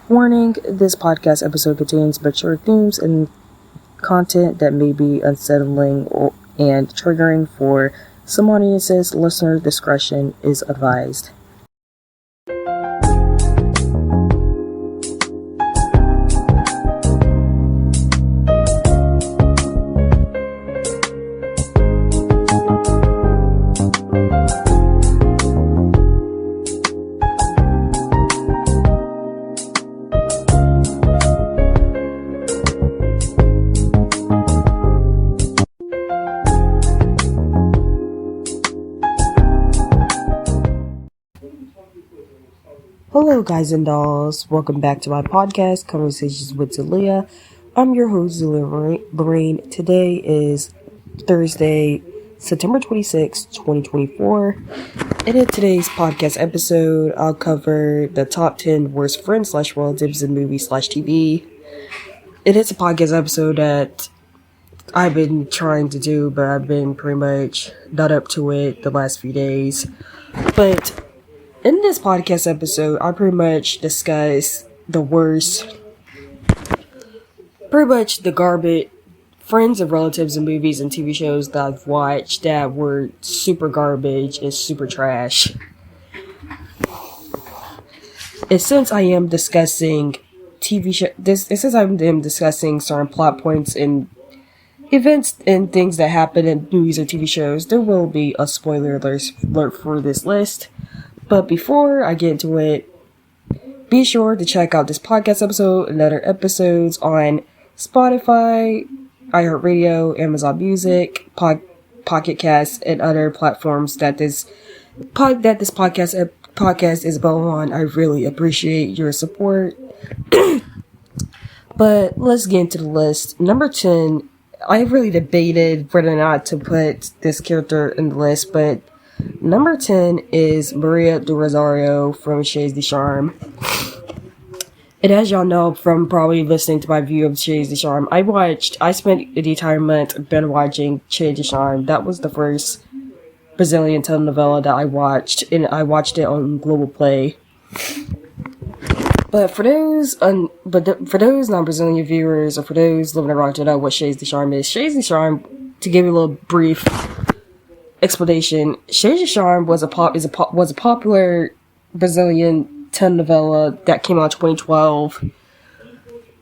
Warning, this podcast episode contains mature themes and content that may be unsettling and triggering for some audiences. Listener discretion is advised. Hello guys and dolls, welcome back to my podcast, Conversations with Zelia. I'm your host, Zelia Lorraine. Today is Thursday, September 26, 2024. And in today's podcast episode, I'll cover the top 10 worst friends / relatives in movies / TV. It is a podcast episode that I've been trying to do, but I've been pretty much not up to it the last few days. But in this podcast episode, I pretty much discuss the worst, pretty much the garbage friends and relatives in movies and TV shows that I've watched that were super garbage and super trash. And since I am discussing since I am discussing certain plot points and events and things that happen in movies or TV shows, there will be a spoiler alert for this list. But before I get into it, be sure to check out this podcast episode and other episodes on Spotify, iHeartRadio, Amazon Music, Pocket Cast, and other platforms that this podcast is available on. I really appreciate your support. But let's get into the list. Number 10, I really debated whether or not to put this character in the list, but number 10 is Maria de Rosario from cheiasdecharme. And as y'all know from probably listening to my view of cheiasdecharme, I spent the entire month been watching cheiasdecharme. That was the first Brazilian telenovela that I watched, and I watched it on Global Play. But for those non-Brazilian viewers, or for those living around to know what cheiasdecharme is, cheiasdecharme, to give you a little brief explanation, cheiasdecharme was a popular Brazilian telenovela that came out in 2012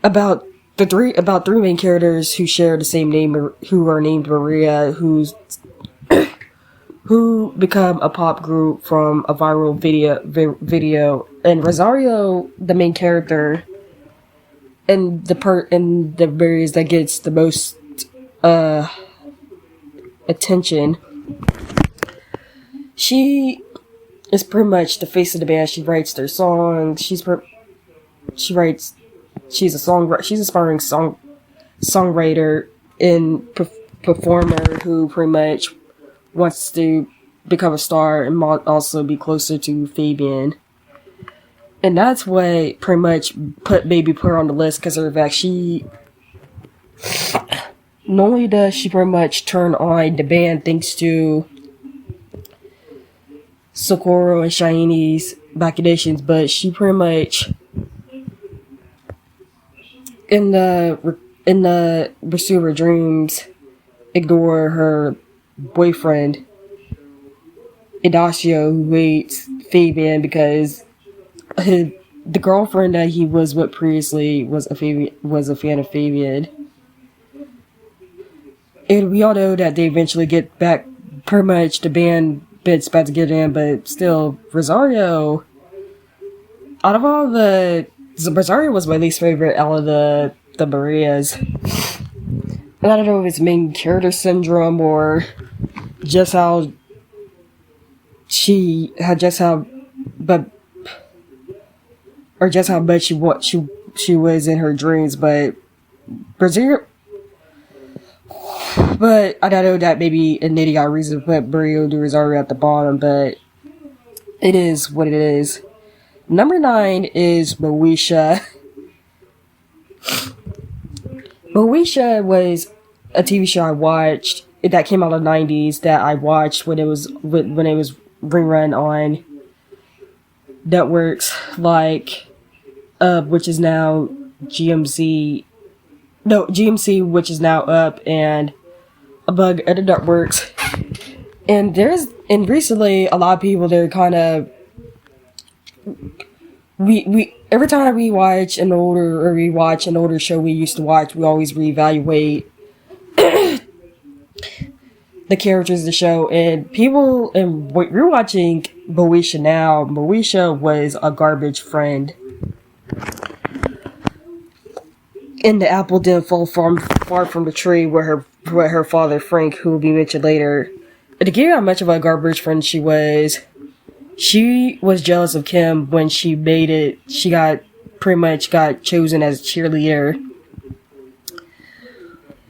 about three main characters who share the same name, who are named Maria, who become a pop group from a viral video, and Rosario, the main character, and the various that gets the most attention. She is pretty much the face of the band. She writes their songs. She's a aspiring songwriter and performer who pretty much wants to become a star and also be closer to Fabian. And that's what pretty much put her on the list, because of the fact not only does she pretty much turn on the band thanks to Socorro and Shaine's machinations, but she pretty much in the pursuit of her dreams ignore her boyfriend Idacio, who hates Fabian because the girlfriend that he was with previously was a fan of Fabian. And we all know that they eventually get back. Pretty much the band bit's about to get in, but still, Rosario, out of all Rosario was my least favorite out of the Marias. And I don't know if it's main character syndrome or just how much she was in her dreams, but I don't know, that may be an idiot reason to put Maria de Rosario at the bottom, but it is what it is. Number 9 is Moesha. Moesha was a TV show I watched that came out in the 90s that I watched when it was rerun on networks like Up, which is now GMC, which is now Up, and a bug at the Darkworks. And recently a lot of people, they're kind of, we every time we rewatch an older show we used to watch, we always reevaluate the characters of the show, and people, and we're watching Moesha now. Moesha was a garbage friend. And the apple didn't fall far from the tree where her father Frank, who will be mentioned later. And to give you how much of a garbage friend she was jealous of Kim when she made it. She pretty much got chosen as a cheerleader.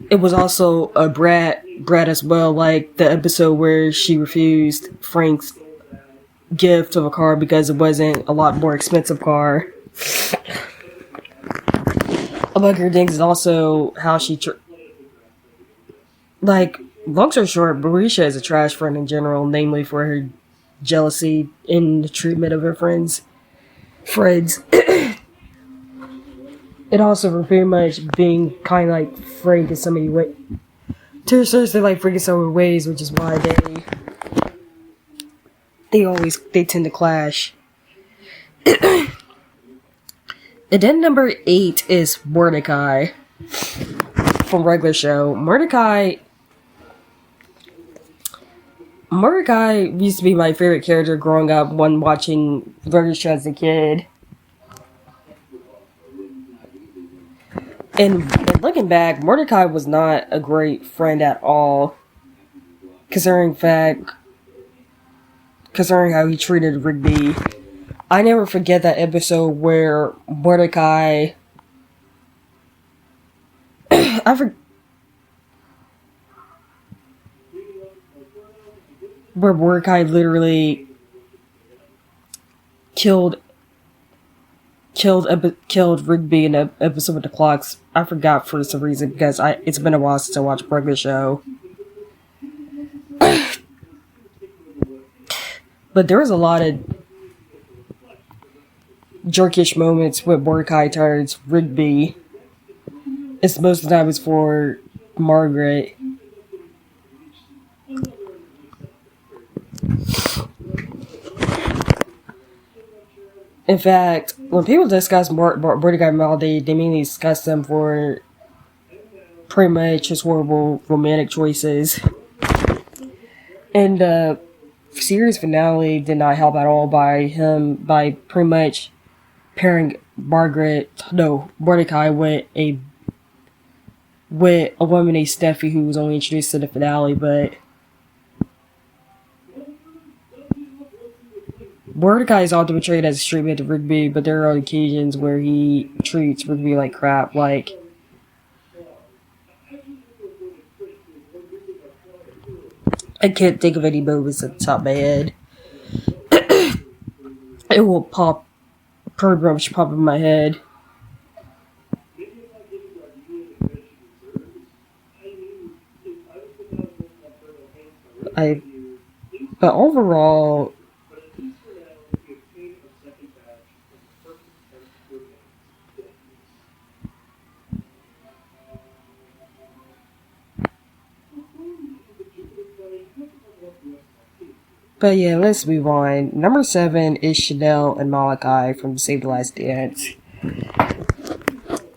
It was also a brat as well, like the episode where she refused Frank's gift of a car because it wasn't a lot more expensive car. Among her things is also how she long story short, Moesha is a trash friend in general, namely for her jealousy in the treatment of her friends. And also for pretty much being kind of like Frank in so many ways. To seriously like Frank in so many ways, which is why they tend to clash. And then number 8 is Mordecai from Regular Show. Mordecai used to be my favorite character growing up when watching Regular Show as a kid. And looking back, Mordecai was not a great friend at all. Considering how he treated Rigby. I never forget that episode where Mordecai... where Mordecai literally killed Rigby in an episode with the clocks. I forgot for some reason because it's been a while since I watched Regular Show. But there was a lot of jerkish moments with Mordecai towards Rigby. It's most of the time it's for Margaret. In fact, when people discuss Mordecai and Maldy, they mainly discuss them for pretty much his horrible romantic choices. And the series finale did not help at all by pretty much pairing Mordecai with a woman named Steffi, who was only introduced to the finale, but Mordecai is often portrayed as a straight man to Rigby, but there are occasions where he treats Rigby like crap. Like, I can't think of any moments at the top of my head. It will pretty much pop in my head. But overall, but yeah, let's move on. Number 7 is Chanel and Malachi from Save the Last Dance.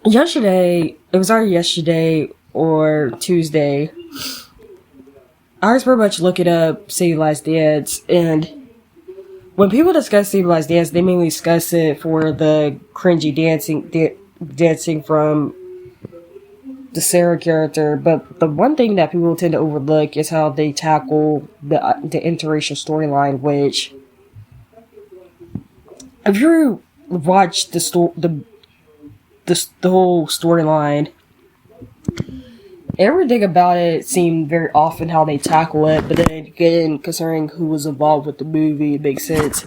It was either yesterday or Tuesday, I was pretty much looking up Save the Last Dance, and when people discuss Save the Last Dance, they mainly discuss it for the cringy dancing from the Sarah character, but the one thing that people tend to overlook is how they tackle the interracial storyline, which, if you watch the whole storyline, everything about it seemed very often how they tackle it, but then again, considering who was involved with the movie, it makes sense.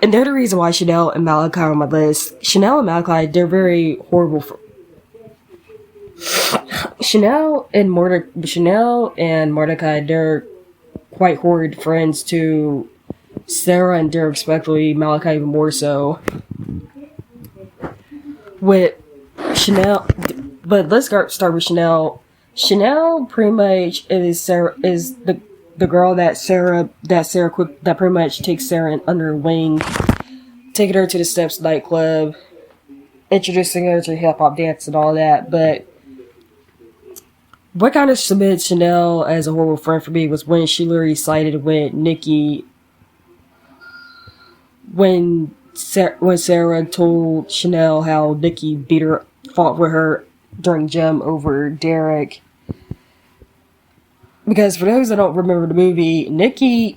And they're the reason why Chanel and Malachi are on my list. Chanel and Malachi, they're very horrible Chanel and Mordecai, they're quite horrid friends to Sarah and Derek, respectively. Malachi even more so. with Chanel, but let's start with Chanel. Chanel pretty much is the girl that pretty much takes Sarah under her wing, taking her to the Steps nightclub, introducing her to hip hop dance and all that. But what kind of cemented Chanel as a horrible friend for me was when she literally sided with Nikki. When Sarah told Chanel how Nikki fought with her during gym over Derek. Because for those that don't remember the movie, Nikki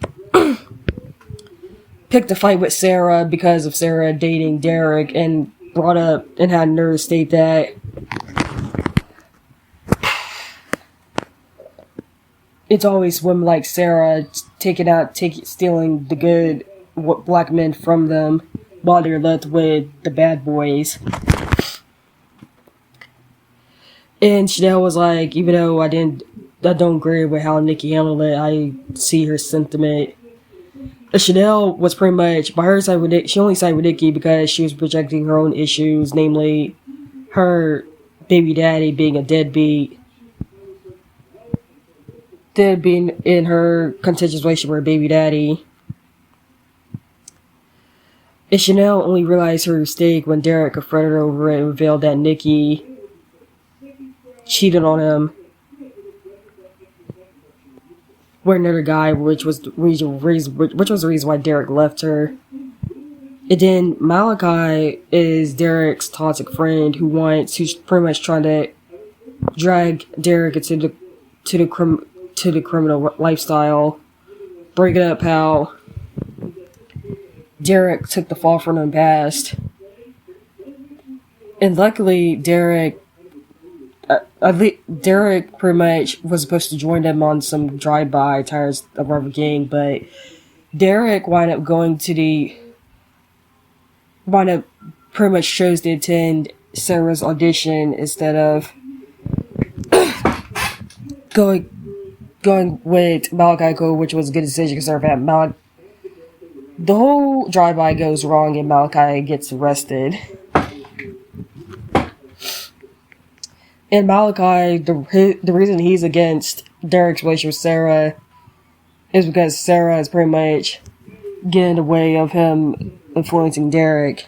picked a fight with Sarah because of Sarah dating Derek, and brought up and had nerve to state that it's always women like Sarah stealing the good black men from them while they're left with the bad boys. And Chanel was like, even though I don't agree with how Nikki handled it, I see her sentiment. Chanel was pretty much, by her side with Nick, she only sided with Nikki because she was projecting her own issues, namely her baby daddy being a deadbeat in her contentious relationship with her baby daddy. And Chanel only realized her mistake when Derek confronted her over it and revealed that Nikki cheated on him with another guy, which was the reason why Derek left her. And then Malachi is Derek's toxic friend who's pretty much trying to drag Derek into the criminal lifestyle, breaking up how Derek took the fall from him past. And luckily, Derek pretty much was supposed to join them on some drive-by tires of Rubber Gang, but Derek wound up pretty much chose to attend Sarah's audition instead of going with Malachi, which was a good decision because the whole drive-by goes wrong and Malachi gets arrested. And Malachi, the reason he's against Derek's relationship with Sarah is because Sarah is pretty much getting in the way of him influencing Derek.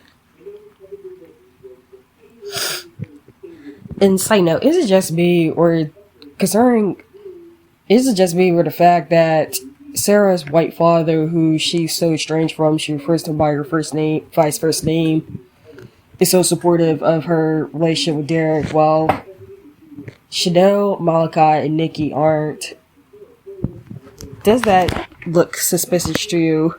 And side note, is it just me with the fact that Sarah's white father, who she's so estranged from, she refers to him by his first name, is so supportive of her relationship with Derek, while Chanel, Malachi, and Nikki aren't? Does that look suspicious to you?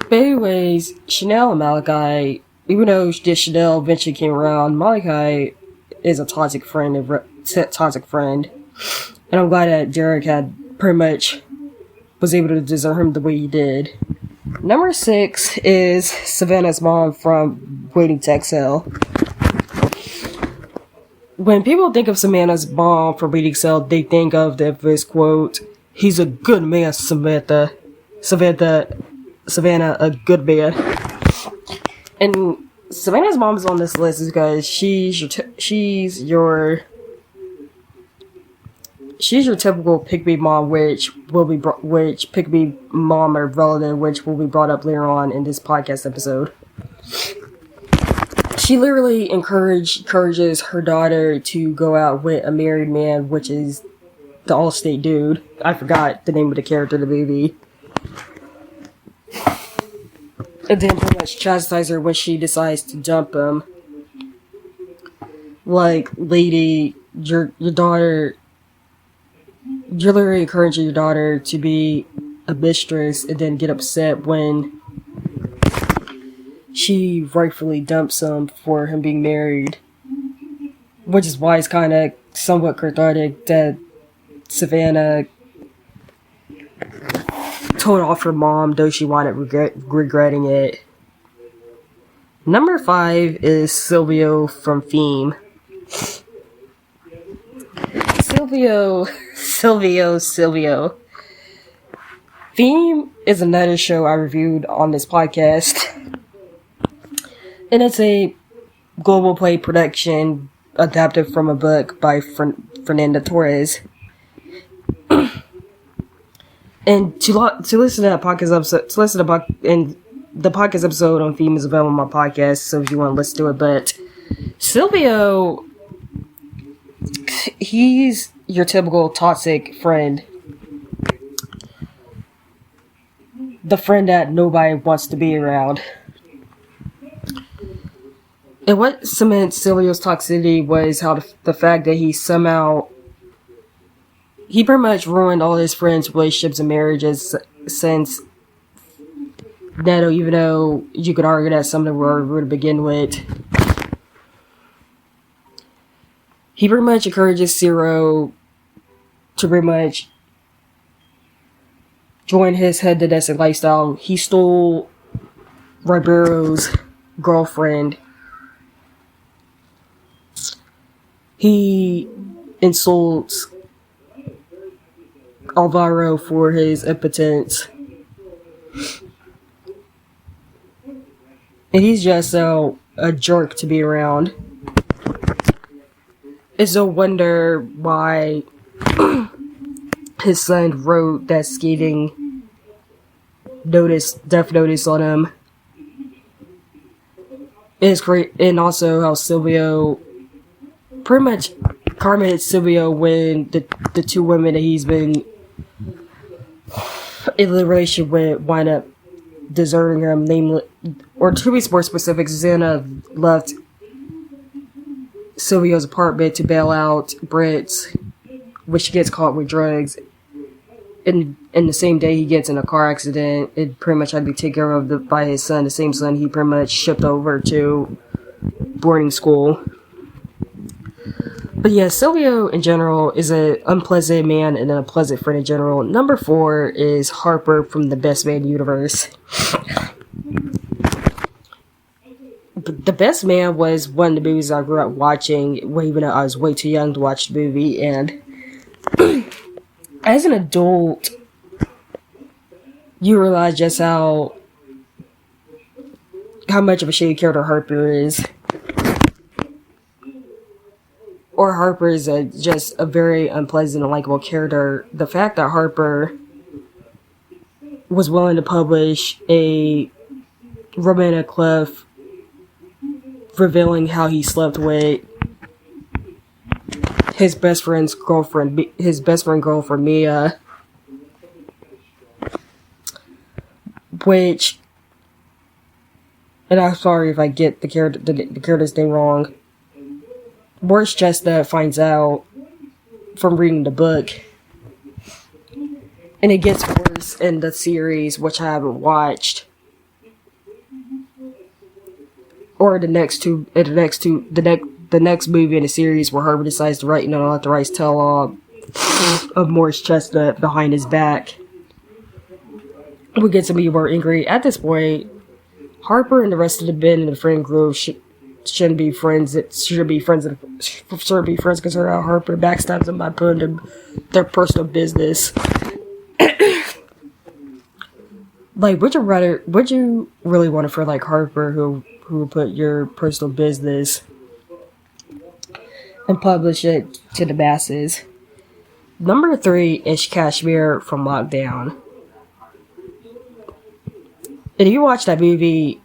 But anyways, Chanel and Malachi, even though Chanel eventually came around, Malachi is a toxic friend. And I'm glad that Derek had pretty much was able to deserve him the way he did. Number 6 is Savannah's mom from Waiting to Exhale. When people think of Savannah's mom from Waiting to Exhale, they think of the infamous quote, "He's a good man, Savannah, a good man." And Savannah's mom is on this list because she's your typical pick-me mom, which pick-me mom or relative, which will be brought up later on in this podcast episode. She literally encourages her daughter to go out with a married man, which is the Allstate dude. I forgot the name of the character in the movie. And then pretty much chastise her when she decides to dump him. Like, lady, your daughter, you're literally encouraging your daughter to be a mistress and then get upset when she rightfully dumps him for him being married. Which is why it's kind of somewhat cathartic that Savannah told off her mom, though she wound up regretting it. Number 5 is Silvio from Fame. Silvio. Fame is another show I reviewed on this podcast. And it's a global play production adapted from a book by Fernanda Torres. And to listen to that podcast episode, the podcast episode on theme is available on my podcast, so if you want to listen to it. But Silvio, he's your typical toxic friend. The friend that nobody wants to be around. And what cements Silvio's toxicity was how the fact that he pretty much ruined all his friends' relationships and marriages since Neto, even though you could argue that some of them were to begin with. He pretty much encourages Ciro to pretty much join his hedonistic lifestyle. He stole Ribeiro's girlfriend. He insults Alvaro for his impotence. And he's just a jerk to be around. It's no wonder why his son wrote that scathing death notice on him. It's great, and also how Silvio pretty much karma Silvio when the two women that he's been in a relationship with wind up deserting him, namely, or to be more specific, Xana left Silvio's apartment to bail out Britt's, which she gets caught with drugs. And the same day he gets in a car accident, it pretty much had to be taken care of by his son, the same son he pretty much shipped over to boarding school. But yeah, Silvio in general is an unpleasant man and an unpleasant friend in general. Number 4 is Harper from the Best Man universe. But The Best Man was one of the movies I grew up watching, even though I was way too young to watch the movie. And as an adult, you realize just how much of a shady character Harper is. Or Harper is just a very unpleasant and likable character. The fact that Harper was willing to publish a romantic clip revealing how he slept with his best friend girlfriend Mia, which, and I'm sorry if I get the character's name wrong. Morris Chestnut finds out from reading the book, and it gets worse in the series, which I haven't watched, or the next movie in the series where Herbert decides to write an unauthorized tell-all of Morris Chestnut behind his back. We get some more angry. At this point, Harper and the rest of the men in the friend group shouldn't be friends. It should be friends because Harper backstabs them by putting them their personal business. Like, would you really want a friend like Harper who put your personal business and publish it to the masses? Number 3 is Kashmir from Lockdown. And if you watch that movie,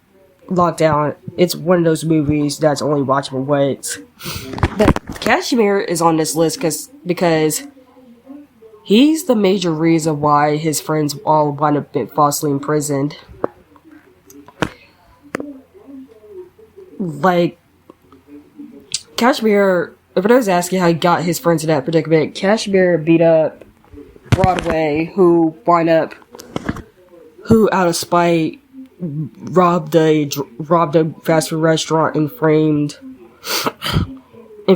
Lockdown, it's one of those movies that's only watchable once. But Kashmir is on this list because he's the major reason why his friends all wind up falsely imprisoned. Like, Kashmir, if I was asking how he got his friends in that predicament, Kashmir beat up Broadway, who out of spite robbed a fast food restaurant and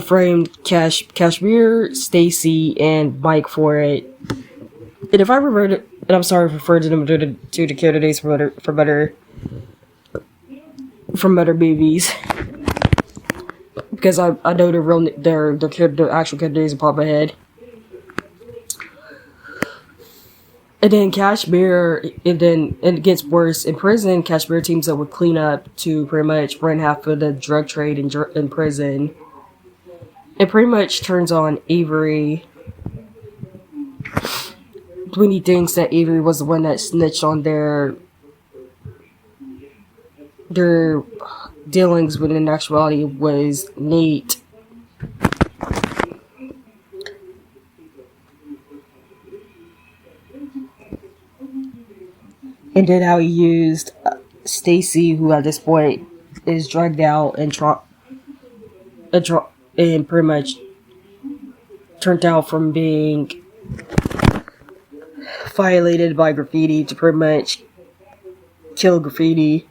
framed Kashmir, Stacy, and Mike for it. And if I remember, and I'm sorry for referring to them to the character names from other movies, because I know their actual character names upon my head. And then it gets worse. In prison, Kashmir teams up with cleanup to pretty much run half of the drug trade in prison. It pretty much turns on Avery when he thinks that Avery was the one that snitched on their dealings, when in actuality was Nate. And then how he used Stacy, who at this point is drugged out and pretty much turned out from being violated by graffiti to pretty much kill graffiti.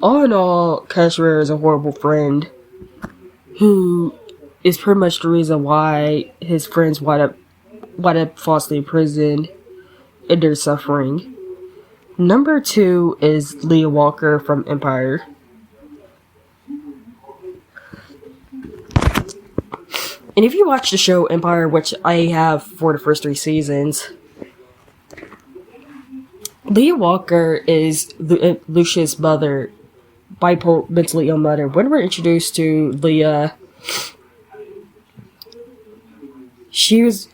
All in all, Kashmir is a horrible friend who is pretty much the reason why his friends wind up falsely imprisoned and they're suffering. Number 2 is Leah Walker from Empire. And if you watch the show Empire, which I have for the first 3 seasons, Leah Walker is Lucia's mother, bipolar, mentally ill mother. When we're introduced to Leah, she's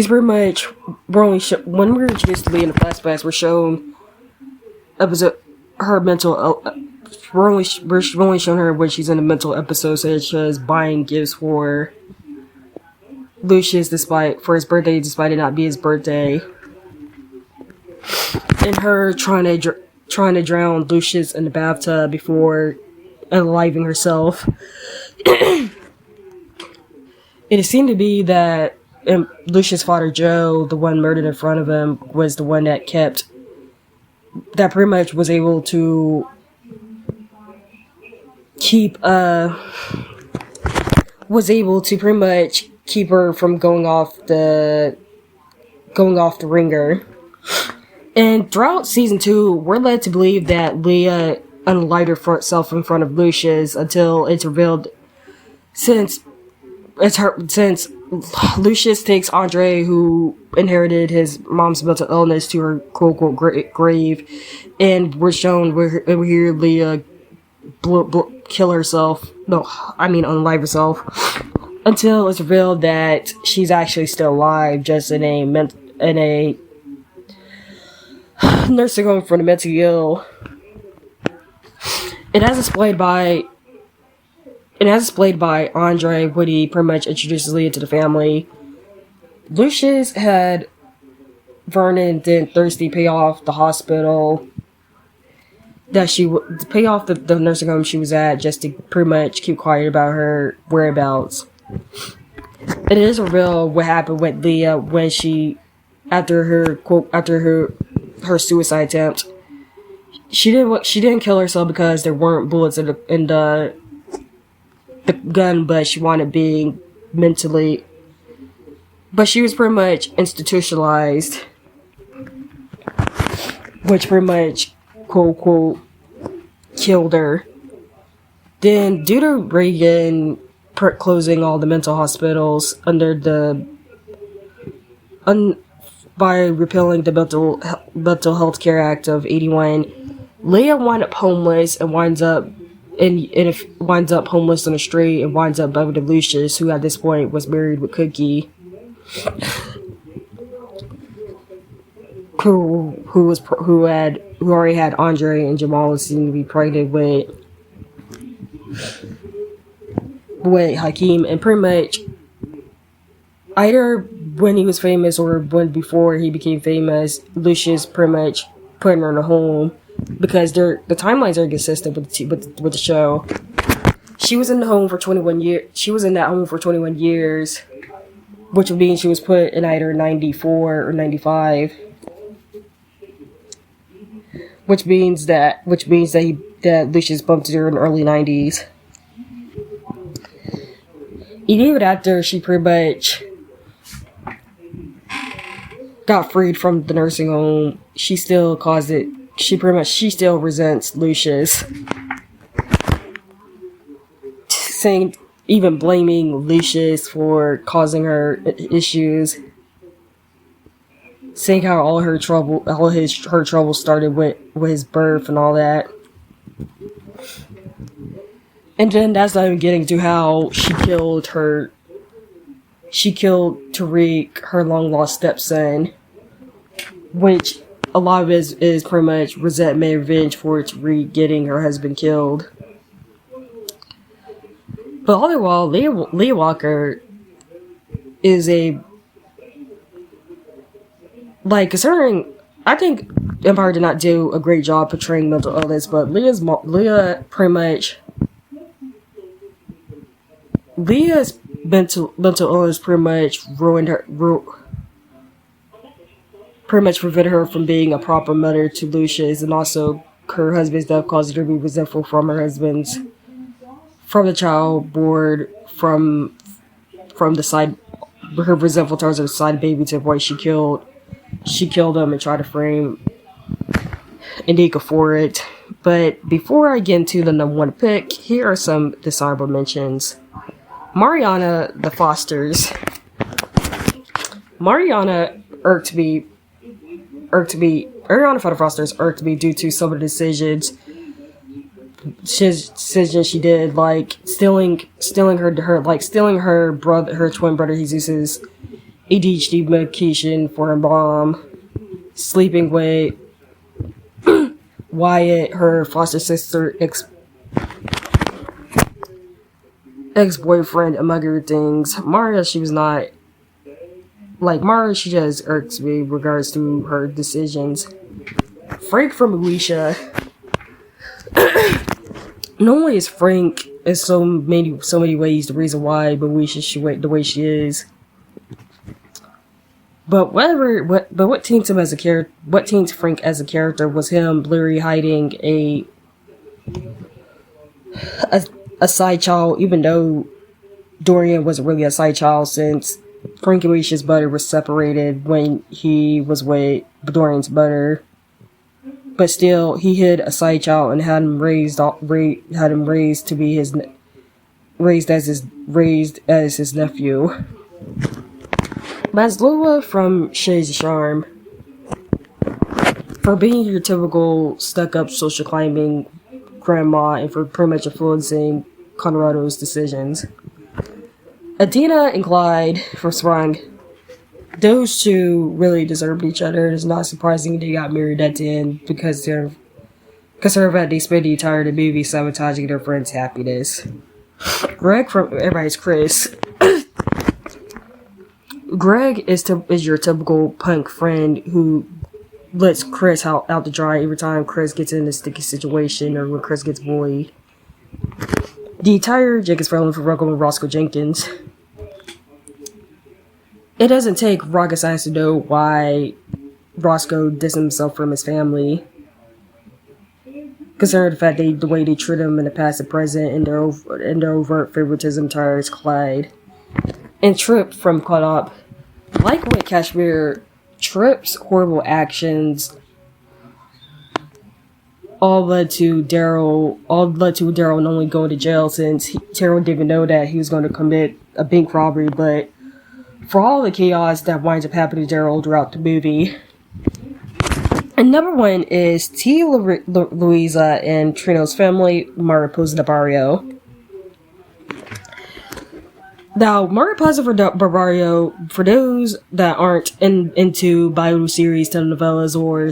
pretty much, when we're introduced to Leah in the flashbacks, we're shown her mental. We're only showing her when she's in a mental episode, such as buying gifts for Lucius for his birthday, despite it not be his birthday, and her trying to drown Lucius in the bathtub before unaliving herself. It seemed to be that Lucius' father Joe, the one murdered in front of him, was the one that pretty much was able to pretty much keep her from going off the ringer. And throughout season 2, we're led to believe that Leah unalived herself in front of Lucius until it's revealed, since Lucius takes Andre, who inherited his mom's mental illness, to her quote-unquote grave, and we're hear Leah kill herself. No, I mean unalive herself. Until it's revealed that she's actually still alive, just in a nursing home for the mentally ill. And as displayed by Andre when he pretty much introduces Leah to the family, Lucius had Vernon and Thirsty pay off the hospital pay off the nursing home she was at, just to pretty much keep quiet about her whereabouts. It is revealed what happened with Leah when after her suicide attempt. She didn't kill herself because there weren't bullets in the gun, but she wanted being mentally. But she was pretty much institutionalized, which pretty much quote killed her. Then, due to Reagan closing all the mental hospitals by repealing the Mental Health Care Act of '81, Leah winds up homeless and winds up homeless on the street and winds up bumping into Lucius, who at this point was married with Cookie, who already had Andre and Jamal, was seemed to be pregnant with Hakeem. And pretty much either when he was famous or before he became famous, Lucius pretty much put her in a home, because the timelines are consistent with the show. She was in the home for 21 years. She was in that home for 21 years, which would mean she was put in either 94 or 95. Which means that Lucius bumped her in the early 90s. Even after she pretty much got freed from the nursing home, she still caused it. She still resents Lucius, saying even blaming Lucius for causing her issues, saying how all her trouble started with his birth and all that. And then that's not even getting to how she killed Tariq, her long lost stepson, which a lot of it is pretty much resentment and revenge for Tariq getting her husband killed. But all the while, Leah Walker is considering, I think Empire did not do a great job portraying mental illness, but Leah's mental illness pretty much prevented her from being a proper mother to Lucius, and also her husband's death caused her to be resentful from the child board, from the side, her resentful towards her side baby to the boy she killed him and tried to frame Indika for it. But before I get into the number one pick, here are some dishonorable mentions. Mariana the Fosters. Ariana for the Fosters irked me due to some of the decisions she did, like stealing her twin brother Jesus's ADHD medication for her mom, sleeping with Wyatt, her foster sister ex-boyfriend, among other things. Maria, she just irks me in regards to her decisions. Frank from moesha. Not only is Frank in so many ways the reason why moesha the way she is, but what taints him as a character? What taints Frank as a character was him literally hiding a side child, even though Dorian wasn't really a side child, since Frank and moesha's mother was separated when he was with Dorian's mother. But still, he hid a side child and had him raised as his nephew. Maslowa from cheiasdecharme, for being your typical stuck-up social climbing grandma and for pretty much influencing Conrado's decisions. Adina and Clyde from Sprung. Those two really deserved each other. It's not surprising they got married at the end because they spent the entire movie sabotaging their friend's happiness. Greg from everybody's Chris. Greg is your typical punk friend who lets Chris out to dry every time Chris gets in a sticky situation or when Chris gets bullied. The entire Jake is relevant for Roscoe Jenkins. It doesn't take rocket science to know why Roscoe distanced himself from his family, considering the fact the way they treat him in the past and present, and their overt favoritism towards Clyde. And Trip from Caught Up. Like with Kashmir, Trip's horrible actions all led to Daryl not only going to jail, since Daryl didn't even know that he was going to commit a bank robbery, but for all the chaos that winds up happening to Daryl throughout the movie. And number one is T. Louisa and Trino's family, Mariposa de Barrio. Now, Mariposa de Barrio, for those that aren't into bio series, telenovelas, or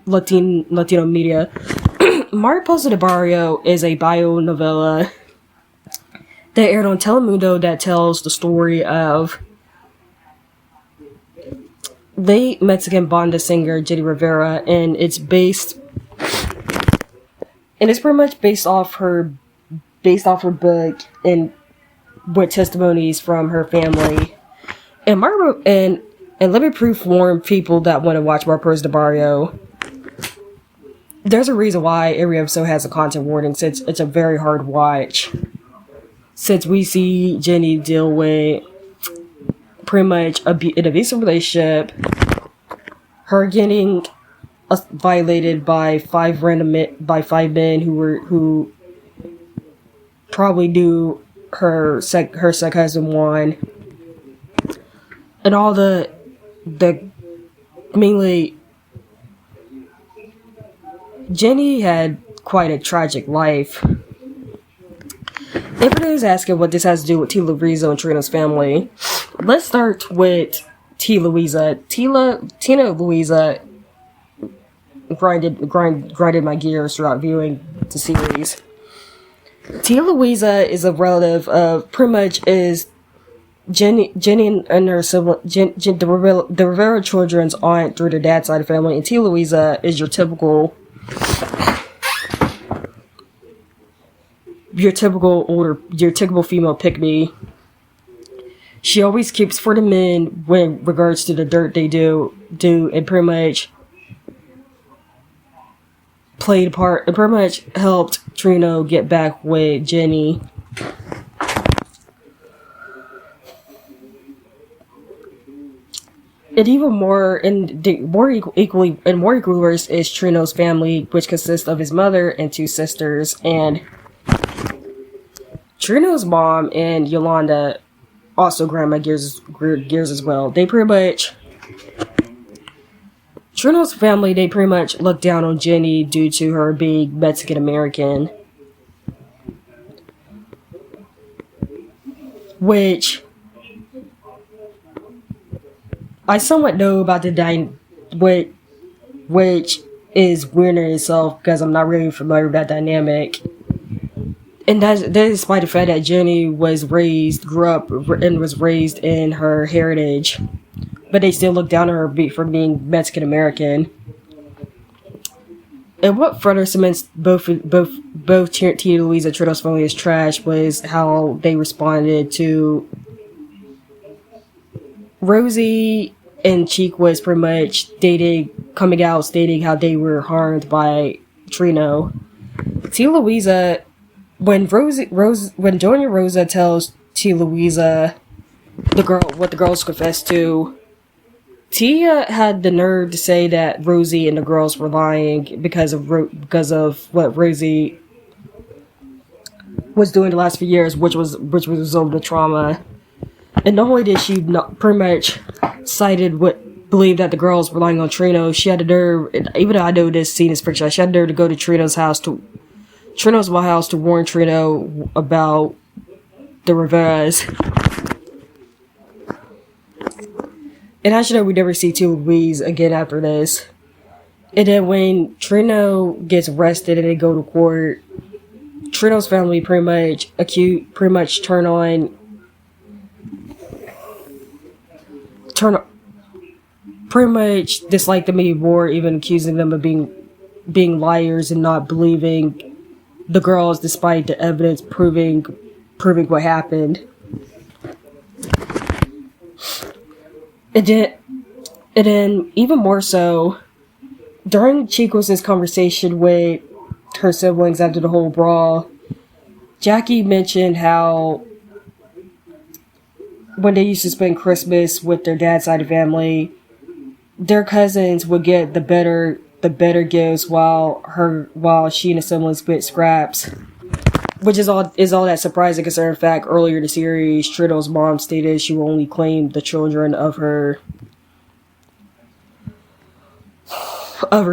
Latino media, Mariposa de Barrio is a bio novella that aired on Telemundo that tells the story of late Mexican banda singer Jenny Rivera, and it's pretty much based off her book and with testimonies from her family. And let me pre-warn people that want to watch Mariposa de Barrio. There's a reason why every episode has a content warning, since it's a very hard watch. Since we see Jenny deal with pretty much an abusive relationship, her getting violated by five men who probably knew her cousin Juan, and all the mainly Jenny had quite a tragic life. If it is asking what this has to do with T. Louisa and Trina's family, let's start with T. Louisa. Tina Louisa grinded my gears throughout viewing the series. T. Louisa is a relative of pretty much is Jenny and her sibling, the Rivera children's aunt through their dad's side of the family, and T. Louisa is your typical female pick-me. She always keeps for the men when regards to the dirt they do, and pretty much played a part, and pretty much helped Trino get back with Jenny. And even more, more equally worse is Trino's family, which consists of his mother and two sisters, and Trino's mom and Yolanda also grind my gears as well. They pretty much, Trino's family, they pretty much look down on Jenny due to her being Mexican American, which I somewhat know about which is weird in itself because I'm not really familiar with that dynamic. And that is despite the fact that Jenny grew up and was raised in her heritage, but they still look down on her for being Mexican American. And what further cements both Tia Louisa and Trino's family as trash was how they responded to Rosie and Cheek was pretty much coming out stating how they were harmed by Trino. Tia Louisa, when Doña Rosa tells Tia Louisa what the girls confessed to, Tia had the nerve to say that Rosie and the girls were lying because of what Rosie was doing the last few years, which was a result of trauma. And not only did she pretty much believe that the girls were lying on Trino, she had the nerve, even though I know this scene is fiction, she had the nerve to go to Trino's house to warn Trino about the Riveras. And I should know we never see Tia Louise again after this. And then when Trino gets arrested and they go to court, Trino's family pretty much dislike them even more, even accusing them of being liars and not believing the girls despite the evidence proving what happened. And then even more so, during Chico's conversation with her siblings after the whole brawl, Jackie mentioned how when they used to spend Christmas with their dad's side of the family, their cousins would get the better gifts while she and the siblings split scraps, which is all that surprising considering the fact earlier in the series Trino's mom stated she will only claim the children of her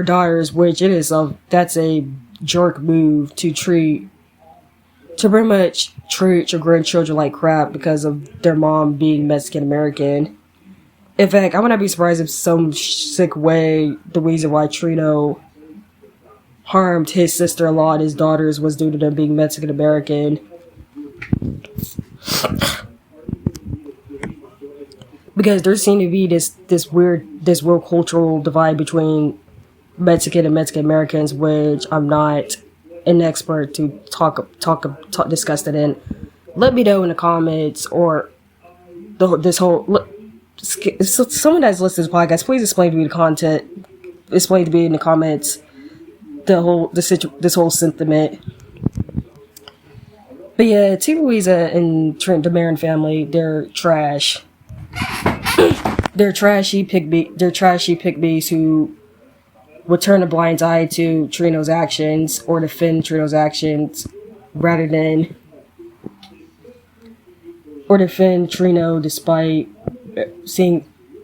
daughters, which in itself that's a jerk move to pretty much treat your grandchildren like crap because of their mom being Mexican American. In fact, I would not be surprised if some sick way the reason why Trino harmed his sister-in-law and his daughters was due to them being Mexican American. Because there seemed to be this weird cultural divide between Mexican and Mexican Americans, which I'm not an expert to discuss that in. Let me know in the comments or someone that's listening to this podcast, please explain to me in the comments this whole sentiment. But yeah, Tia Louisa and the Marin family, they're trash. They're trashy pygmies who would turn a blind eye to Trino's actions or defend Trino's actions rather than or defend Trino despite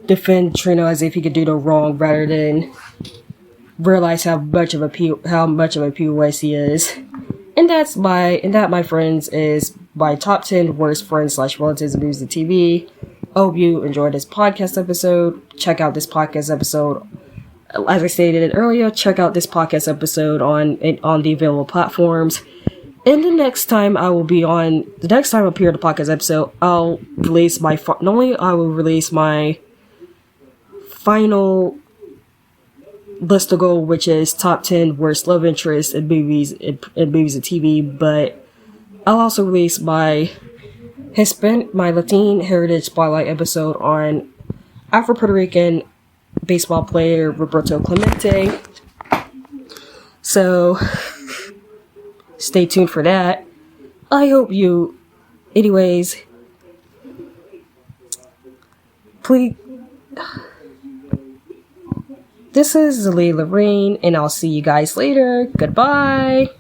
defend Trino as if he could do no wrong rather than realize how much of a POS he is. And that, my friends, is my top 10 worst friends / relatives abuse the TV. I hope you enjoyed this podcast episode. Check out this podcast episode. As I stated earlier, check out this podcast episode on the available platforms. And the next time I appear on the podcast episode, I'll release my final listicle, which is top 10 worst love interests in movies and TV, but I'll also release my Latin Heritage Spotlight episode on Afro-Puerto Rican baseball player Roberto Clemente. So stay tuned for that. Anyways, please. This is Zalia Lorraine, and I'll see you guys later. Goodbye.